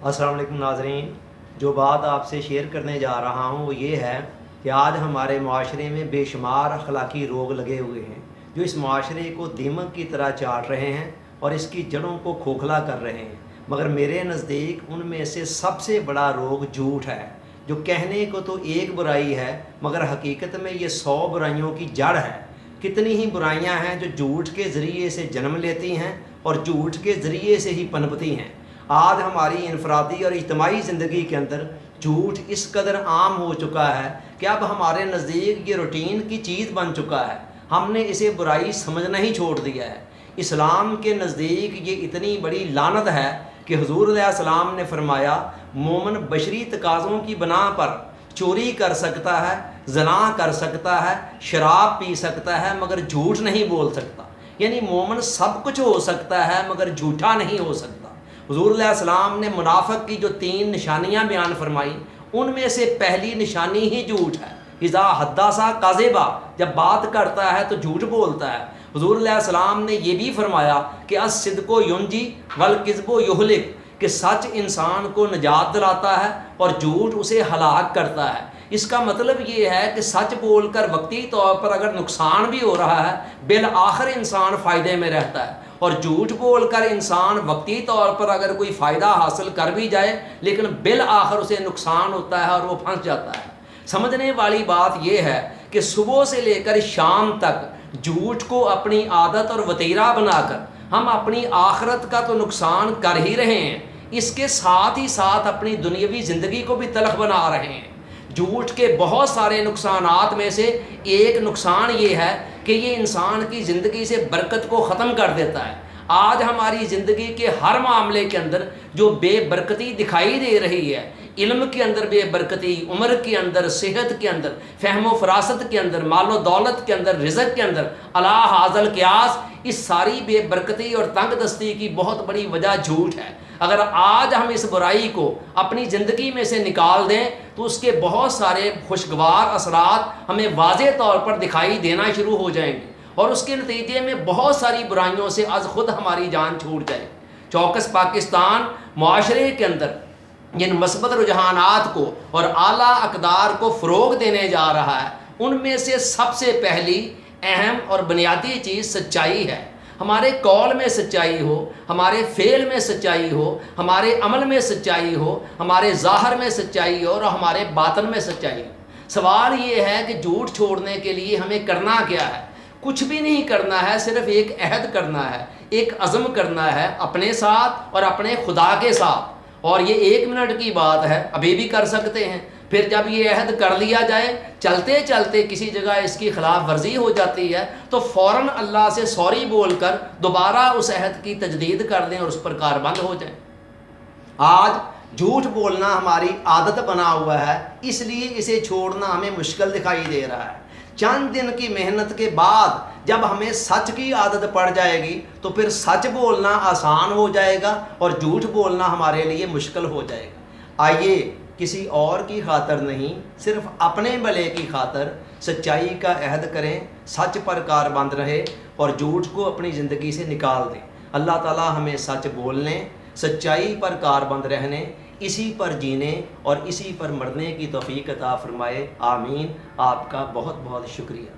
अस्सलाम वालेकुम नाज़रीन, जो बात आपसे शेयर करने जा रहा हूँ वो ये है कि आज हमारे माशरे में बेशुमार अखलाकी रोग लगे हुए हैं जो इस माशरे को दीमक की तरह चाट रहे हैं और इसकी जड़ों को खोखला कर रहे हैं। मगर मेरे नज़दीक उनमें से सबसे बड़ा रोग झूठ है, जो कहने को तो एक बुराई है मगर हकीकत में ये 100 बुराइयों की जड़ है। कितनी ही बुराइयां हैं जो झूठ के ज़रिए से जन्म लेती हैं और झूठ के ज़रिए से ही पनपती हैं। आज हमारी इनफरादी और इज्तिमाई ज़िंदगी के अंदर झूठ इस कदर आम हो चुका है कि अब हमारे नज़दीक ये रूटीन की चीज़ बन चुका है। हमने इसे बुराई समझना ही छोड़ दिया है। इस्लाम के नज़दीक ये इतनी बड़ी लानत है कि हुज़ूर अलैहिस्सलाम ने फरमाया, मोमिन बशरी तकाज़ों की बना पर चोरी कर सकता है, ज़ना कर सकता है, शराब पी सकता है, मगर झूठ नहीं बोल सकता। यानी मोमिन सब कुछ हो सकता है मगर झूठा नहीं हो सकता। हुज़ूर अलैहिस्सलाम ने मुनाफिक की जो 3 निशानियां बयान फरमाई, उनमें से पहली निशानी ही झूठ है। इज़ा हद्दसा काज़िबा, जब बात करता है तो झूठ बोलता है। हुज़ूर अलैहिस्सलाम ने यह भी फरमाया कि अस्सिद्क़ु युंजी वल किज़्बु युहलिक, कि सच इंसान को निजात दिलाता है और झूठ उसे हलाक करता है। इसका मतलब ये है कि सच बोलकर वक्ती तौर पर अगर नुकसान भी हो रहा है, बिल आखिर इंसान फ़ायदे में रहता है, और झूठ बोलकर इंसान वक्ती तौर पर अगर कोई फ़ायदा हासिल कर भी जाए लेकिन बिल आखिर उसे नुकसान होता है और वो फंस जाता है। समझने वाली बात यह है कि सुबह से लेकर शाम तक झूठ को अपनी आदत और वतीरा बनाकर हम अपनी आखिरत का तो नुकसान कर ही रहे हैं, इसके साथ ही साथ अपनी दुनियावी ज़िंदगी को भी तलख बना रहे हैं। झूठ के बहुत सारे नुकसानात में से एक नुकसान ये है कि ये इंसान की ज़िंदगी से बरकत को ख़त्म कर देता है। आज हमारी ज़िंदगी के हर मामले के अंदर जो बेबरकती दिखाई दे रही है, इल्म के अंदर बेबरकती, उम्र के अंदर, सेहत के अंदर, फ़हम व फरासत के अंदर, मालो दौलत के अंदर, रिज़्क़ के अंदर, अला हाज़ल क़ियास, इस सारी बेबरकती और तंगदस्ती की बहुत बड़ी वजह झूठ है। अगर आज हम इस बुराई को अपनी ज़िंदगी में से निकाल दें तो उसके बहुत सारे खुशगवार असरात हमें वाज़े तौर पर दिखाई देना शुरू हो जाएंगे और उसके नतीजे में बहुत सारी बुराइयों से आज ख़ुद हमारी जान छूट जाए। चौकस पाकिस्तान माशरे के अंदर जिन मस्बत रुझानात को और आला अक़दार को फ़रोग़ देने जा रहा है, उनमें से सबसे पहली, अहम और बुनियादी चीज़ सच्चाई है। हमारे कौल में सच्चाई हो, हमारे फ़ेल में सच्चाई हो, हमारे अमल में सच्चाई हो, हमारे ज़ाहिर में सच्चाई हो और हमारे बातन में सच्चाई हो। सवाल ये है कि झूठ छोड़ने के लिए हमें करना क्या है? कुछ भी नहीं करना है, सिर्फ़ एक अहद करना है, एक अज़म करना है अपने साथ और अपने खुदा के साथ। और ये 1 मिनट की बात है, अभी भी कर सकते हैं। फिर जब ये अहद कर लिया जाए, चलते चलते किसी जगह इसकी खिलाफ वर्जी हो जाती है तो फ़ौरन अल्लाह से सॉरी बोलकर दोबारा उस अहद की तजदीद कर दें और उस पर कारबंद हो जाए। आज झूठ बोलना हमारी आदत बना हुआ है, इसलिए इसे छोड़ना हमें मुश्किल दिखाई दे रहा है। चंद दिन की मेहनत के बाद जब हमें सच की आदत पड़ जाएगी तो फिर सच बोलना आसान हो जाएगा और झूठ बोलना हमारे लिए मुश्किल हो जाएगा। आइए किसी और की खातर नहीं, सिर्फ अपने भले की खातर सच्चाई का अहद करें, सच पर कारबंद रहे और झूठ को अपनी ज़िंदगी से निकाल दें। अल्लाह ताला हमें सच बोलने, सच्चाई पर कारबंद रहने, इसी पर जीने और इसी पर मरने की तौफीक अता फरमाए। आमीन। आपका बहुत बहुत शुक्रिया।